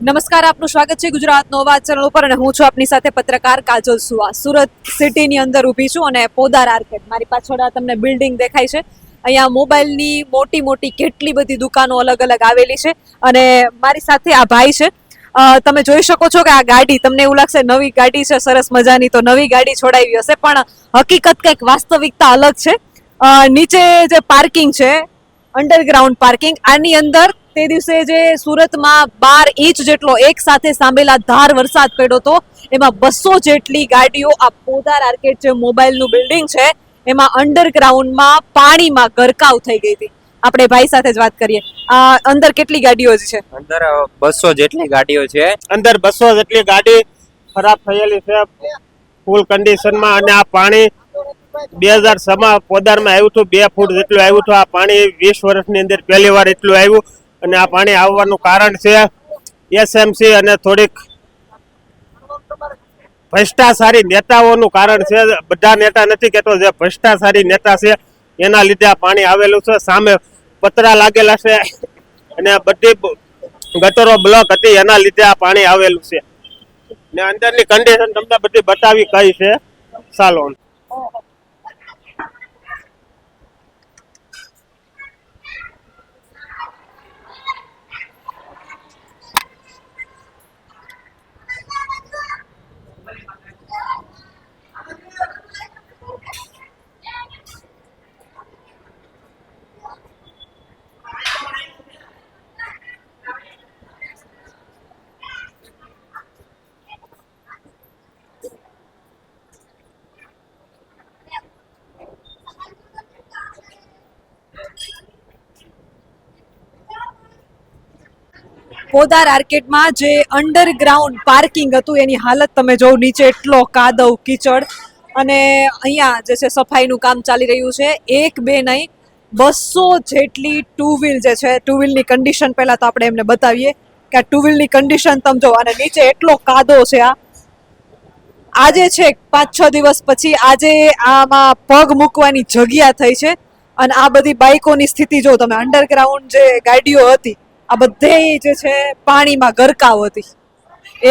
નમસ્કાર, આપનું સ્વાગત છે ગુજરાતનો અવાજ ચેનલ ઉપર અને હું છું આપની સાથે પત્રકાર કાજલ સુવા. સુરત સિટીની અંદર ઊભી છું અને પોદાર આર્કેડ મારી પાછળ તમને બિલ્ડિંગ દેખાય છે. અહીંયા મોબાઈલની મોટી મોટી કેટલી બધી દુકાનો અલગ અલગ આવેલી છે અને મારી સાથે આ ભાઈ છે. તમે જોઈ શકો છો કે આ ગાડી, તમને એવું લાગશે નવી ગાડી છે સરસ મજાની, તો નવી ગાડી છોડાવી હશે, પણ હકીકત કંઈક વાસ્તવિકતા અલગ છે. નીચે જે પાર્કિંગ છે, અંડરગ્રાઉન્ડ પાર્કિંગ, આની અંદર તે દિવસે જે સુરતમાં 12 ઇંચ જેટલો એક સાથે સાંભેલા ધાર વરસાદ પડ્યો હતો, એમાં 200 જેટલી ગાડીઓ આ પોદાર આર્કેડ જે મોબાઈલનું બિલ્ડિંગ છે એમાં અંડરગ્રાઉન્ડમાં પાણીમાં ગરકાવ થઈ ગઈ હતી. આપણે ભાઈ સાથે જ વાત કરીએ. અંદર કેટલી ગાડીઓ છે? અંદર 200 જેટલી ગાડીઓ છે. અંદર 200 જેટલી ગાડી ખરાબ થયેલી છે ફૂલ કન્ડિશનમાં. અને આ પાણી 2006માં પોદારમાં આવ્યું હતું, 2 ફૂટ જેટલું આવ્યું હતું. આ પાણી 20 વર્ષની અંદર પહેલી વાર એટલું આવ્યું. અને આ પાણી આવવાનું કારણ છે એસએમસી અને થોડીક ભ્રષ્ટાચારી નેતાઓનું કારણ છે. બધા નેતા નથી કહેતો, જે ભ્રષ્ટાચારી નેતા છે એના લીધે આ પાણી આવેલું છે. સામે પતરા લાગેલા છે અને બધી ગટરો બ્લોક હતી, એના લીધે આ પાણી આવેલું છે. ને અંદરની કન્ડિશન તમને બધી બતાવી કઈ છે. ચાલો. પોદાર આર્કેડમાં જે અંડરગ્રાઉન્ડ પાર્કિંગ હતું એની હાલત તમે જો, નીચે એટલો કાદવ કીચડ, અને અહીંયા જે છે સફાઈનું કામ ચાલી રહ્યું છે. 1 2 નહીં, 200 જેટલી ટુ વ્હીલ જે છે, ટુ વ્હીલની કન્ડિશન પહેલા તો આપણે એમને બતાવીએ કે આ ટુ વ્હીલની કન્ડિશન તમે જો, અને નીચે એટલો કાદવ છે. આજે છે 5-6 દિવસ પછી આજે આમાં પગ મૂકવાની જગ્યા થઈ છે. અને આ બધી બાઇકોની સ્થિતિ જો તમે, અંડરગ્રાઉન્ડ જે ગાડીઓ હતી આ બધે જે છે પાણીમાં ગરકાવ હતી.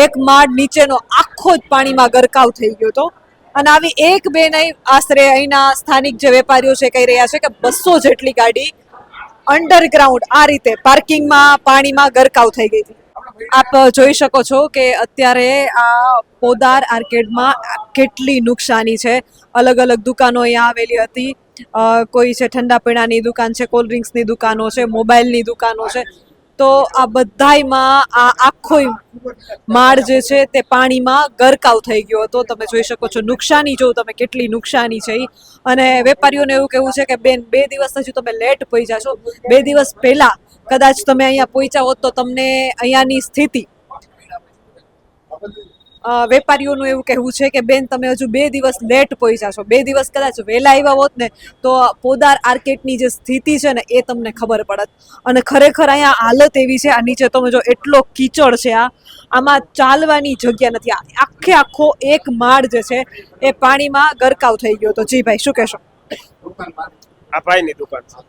એક માળ નીચેનો આખો જ પાણીમાં ગરકાવ થઈ ગયો હતો. અને આવી 1 2 નહીં, આશરે અહીંના સ્થાનિક જે વેપારીઓ છે કહી રહ્યા છે કે 200 જેટલી ગાડી અંડરગ્રાઉન્ડ આ રીતે પાર્કિંગમાં પાણીમાં ગરકાવ થઈ ગઈ હતી. આપ જોઈ શકો છો કે અત્યારે આ પોદાર આર્કેડમાં કેટલી નુકસાની છે. અલગ અલગ દુકાનો અહીંયા આવેલી હતી. કોઈ છે ઠંડા પીણાની દુકાન છે, કોલ્ડ ડ્રિંક્સની દુકાનો છે, મોબાઈલની દુકાનો છે. તો આ બધાયમાં આ આખો માળ જે છે તે પાણીમાં ગરકાવ થઈ ગયો હતો. તમે જોઈ શકો છો નુકસાની, જો તમે કેટલી નુકસાની છે. અને વેપારીઓને એવું કહેવું છે કે બેન, 2 દિવસ હજુ તમે લેટ પહોંચ્યા છો. 2 દિવસ પહેલા કદાચ તમે અહીંયા પહોંચ્યા હોત તો તમને અહીંયાની સ્થિતિ, વેપારીઓનું એવું કહેવું છે કે બેન, તમે હજુ 2 દિવસ લેટ પહોંચ્યા છો. 2 દિવસ કદાચ વહેલા આવ્યા હોત ને તો પોદાર આર્કેડની જે સ્થિતિ છે ને એ તમને ખબર પડત. અને ખરેખર અહીંયા હાલત એવી છે, આ નીચે તમે જો એટલો કીચડ છે, આમાં ચાલવાની જગ્યા નથી. આખો એક માળ જે છે એ પાણીમાં ગરકાવ થઈ ગયો તો. જી ભાઈ, શું કહેશો? આ ભાઈની દુકાન છે.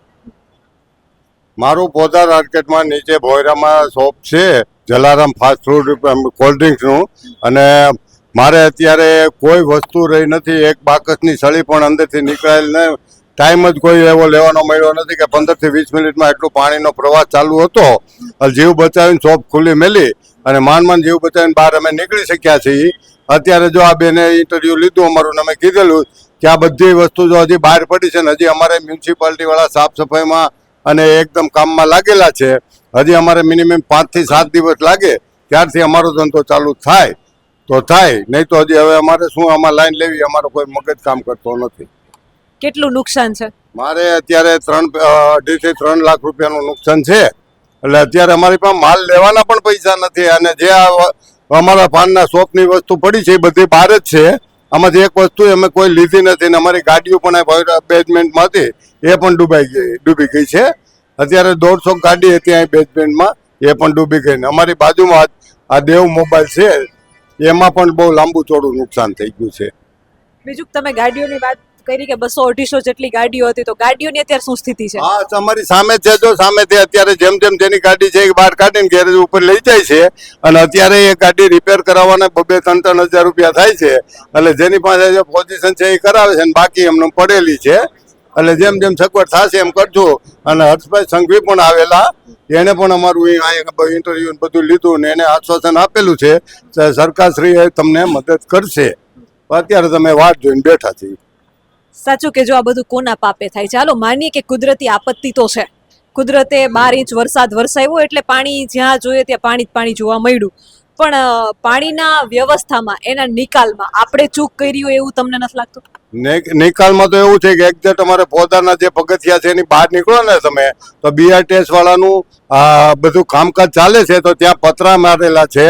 મારું પોદાર માર્કેટમાં નીચે ભોયરામાં શોપ છે, જલારામ ફાસ્ટ ફૂડ કોલ્ડ ડ્રિંક્સનું. અને મારે અત્યારે કોઈ વસ્તુ રહી નથી, એક બાકસની સળી પણ અંદરથી નીકળેલ નહીં. ટાઈમ જ કોઈ એવો લેવાનો મળ્યો નથી કે 15 થી 20 મિનિટમાં એટલું પાણીનો પ્રવાહ ચાલુ હતો. જીવ બચાવીને શોપ ખુલ્લી મેલી અને માંડ જીવ બચાવીને બહાર અમે નીકળી શક્યા છીએ. અત્યારે જો આ બેને ઇન્ટરવ્યુ લીધું અમારું, અમે કીધેલું કે આ બધી વસ્તુ જો હજી બહાર પડી છે ને, હજી અમારે મ્યુનિસિપાલિટીવાળા સાફ સફાઈમાં અને એકદમ કામમાં લાગેલા છે. હજી અમારે મિનિમમ 5 થી 7 દિવસ લાગે, ત્યારથી અમારો ધંધો ચાલુ થાય તો થાય, નહીં તો હજી હવે અમારે શું આમાં લાઈન લેવી, અમારો કોઈ મગજ કામ કરતો નથી. કેટલું નુકસાન છે? મારે અત્યારે 2.5 થી 3 લાખ રૂપિયાનું નુકસાન છે. એટલે અત્યારે અમારી પાસે માલ લેવાના પણ પૈસા નથી. અને જે અમારા પાનના શોપની વસ્તુ પડી છે એ બધી બહાર જ છે. આમાંથી એક વસ્તુ અમે કોઈ લીધી નથી. ને અમારી ગાડીઓ પણ બેઝમેન્ટમાં હતી, એ પણ ડૂબી ગઈ છે. અત્યારે 150 ગાડી હતી અહીં બેઝમેન્ટમાં, એ પણ ડૂબી ગઈ. અમારી બાજુમાં આ દેવ મોબાઈલ છે, એમાં પણ બહુ લાંબુ ચોડું નુકસાન થઈ ગયું છે. બીજું તમે ગાડીઓની વાત કરી કે 200-250 જેટલી ગાડીઓ હતી, તો ગાડીઓની અત્યારે શું સ્થિતિ છે? હા તમારી સામે છે, જો સામે તે અત્યારે જેમ જેમ જેની ગાડી છે એ બહાર કાઢીને ગેરેજ ઉપર લઈ જાય છે, અને અત્યારે એ ગાડી રિપેર કરાવવાના 2-3 હજાર રૂપિયા થાય છે. એટલે જેની પાસે જે પોઝિશન છે એ કરાવે છે, અને બાકી એમને પડેલી છે. એટલે જેમ જેમ સગવડ થશે એમ કરજો. અને હર્ષભાઈ સંઘવી પણ આવેલા, એને પણ અમારું ઇન્ટરવ્યુ બધું લીધું ને એને આશ્વાસન આપેલું છે સરકારશ્રી તમને મદદ કરશે. અત્યારે તમે વાટ જોઈને બેઠા છીએ. સાચું કે જો આ બધું કોના પાપે થાય છે? ચાલો માનીએ કે કુદરતી આપત્તિ તો છે, કુદરતે 12 ઇંચ વરસાદ વરસાવ્યો એટલે પાણી જ્યાં જોઈએ ત્યાં પાણી જ પાણી જોવા મળ્યું, પણ પાણીના વ્યવસ્થામાં, એના નિકાલમાં આપણે ચૂક કરી હોય એવું તમને નથી લાગતું? નિકાલમાં તો એવું છે કે એક્ઝેક્ટ અમારે પોતાના જે પગથિયા છે એની બહાર નીકળો ને તમે, તો BRTS વાળાનું બધું કામકાજ ચાલે છે, તો ત્યાં પતરા મારેલા છે.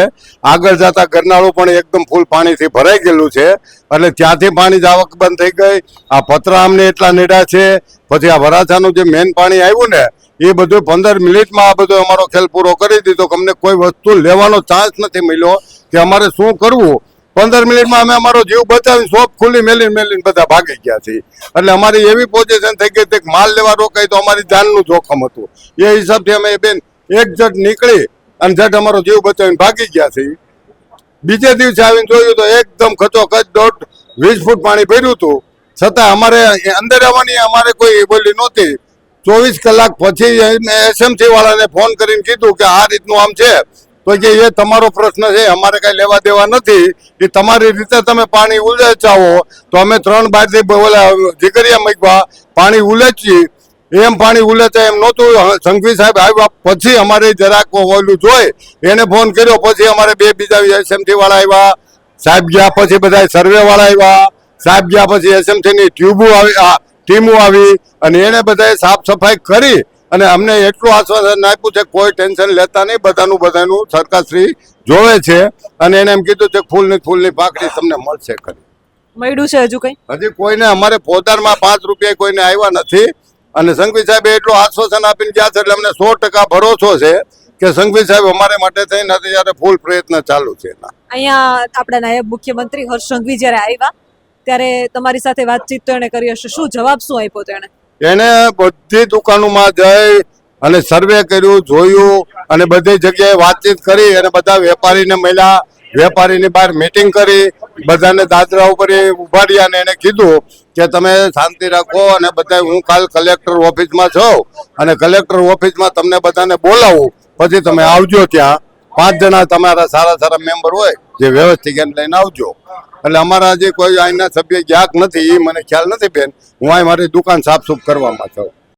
આગળ જતા ગરનાળું પણ એકદમ ફૂલ પાણીથી ભરાઈ ગયેલું છે, એટલે ત્યાંથી પાણી આવક બંધ થઈ ગઈ. આ પતરા અમને એટલા નેડા છે. પછી આ વરાછાનું જે મેન પાણી આવ્યું ને એ બધું 15 મિનિટમાં આ બધો અમારો ખેલ પૂરો કરી દીધો. અમને કોઈ વસ્તુ લેવાનો ચાન્સ નથી મળ્યો કે અમારે શું કરવું. 15 મિનિટમાં અમે અમારો જીવ બચાવીને શોપ ખુલ્લી મેલીને બધા ભાગી ગયા છીએ. એટલે અમારી એવી પોઝિશન થઈ ગઈ કે માલ લેવા રોકાય તો અમારી જાનનું જોખમ હતું. એ હિસાબથી અમે બેન એક જટ નીકળી અને જટ અમારો જીવ બચાવીને ભાગી ગયા છીએ. બીજે દિવસે આવીને જોયું તો એકદમ ખચોખચ 20 ફૂટ પાણી ભર્યું હતું. છતાં અમારે અંદર આવવાની અમારે કોઈ બોલી નહોતી. 24 કલાક પછી SMC વાળાને ફોન કરીને કીધું કે આ રીતનું આમ છે, તો કે એ તમારો પ્રશ્ન છે, અમારે કઈ લેવા દેવા નથી. એ તમારી રીતે તમે પાણી ઉલેચાવો. તો અમે 3 બારથી બોલા જીગરિયા મૂકવા પાણી ઉલેચી. એમ પાણી ઉલેચાય એમ નહોતું. સંઘવી સાહેબ આવ્યા પછી અમારે જરાક ઓલું જોઈ એને ફોન કર્યો. પછી અમારે 2 બીજા SMC વાળા આવ્યા. સાહેબ ગયા પછી બધા સર્વે વાળા આવ્યા. સાહેબ ગયા પછી SMC ની ટીમો આવી અને એને બધાએ સાફ સફાઈ કરી અને અમને એટલું આશ્વાસન આપ્યું છે કોઈ ટેન્શન લેતા નહીં, બધાનું સરકારશ્રી જોવે છે. અને એને એમ કીધું છે ફૂલની પાકડી તમને મળશે ખરી. મળ્યું છે હજુ કઈ? હજી કોઈને અમારે પોતારમાં 5 રૂપિયા કોઈને આવ્યા નથી. અને સંઘવી સાહેબે એટલું આશ્વાસન આપીને ગયા છે એટલે અમને 100% ભરોસો છે કે સંઘવી સાહેબ અમારે માટે થઈને અત્યારે ફૂલ પ્રયત્ન ચાલુ છે. અહીંયા આપણા નાયબ મુખ્યમંત્રી હર્ષ સંઘવી જ્યારે આવ્યા ત્યારે તમારી સાથે વાતચીત તો એને કરી હશે, શું જવાબ શું આપ્યો તેણે? એને બધી દુકાનોમાં જઈ અને સર્વે કર્યું, જોયું અને બધી જગ્યાએ વાતચીત કરી અને બધા વેપારીને મળ્યા. વેપારીની બહાર મીટિંગ કરી, બધાને દાદરા ઉપર ઉભાડ્યા અને એને કીધું કે તમે શાંતિ રાખો અને બધા હું કાલ કલેક્ટર ઓફિસમાં છું અને કલેક્ટર ઓફિસમાં તમને બધાને બોલાવું, પછી તમે આવજો. ત્યાં 5 જણા તમારા સારા મેમ્બર હોય જે વ્યવસ્થિત લઈને આવજો. એટલે અમારા જે કોઈ અહીંના સભ્ય ક્યાંક નથી એ મને ખ્યાલ નથી બેન. હું અહીં મારી દુકાન સાફ સુફ કરવામાં છું.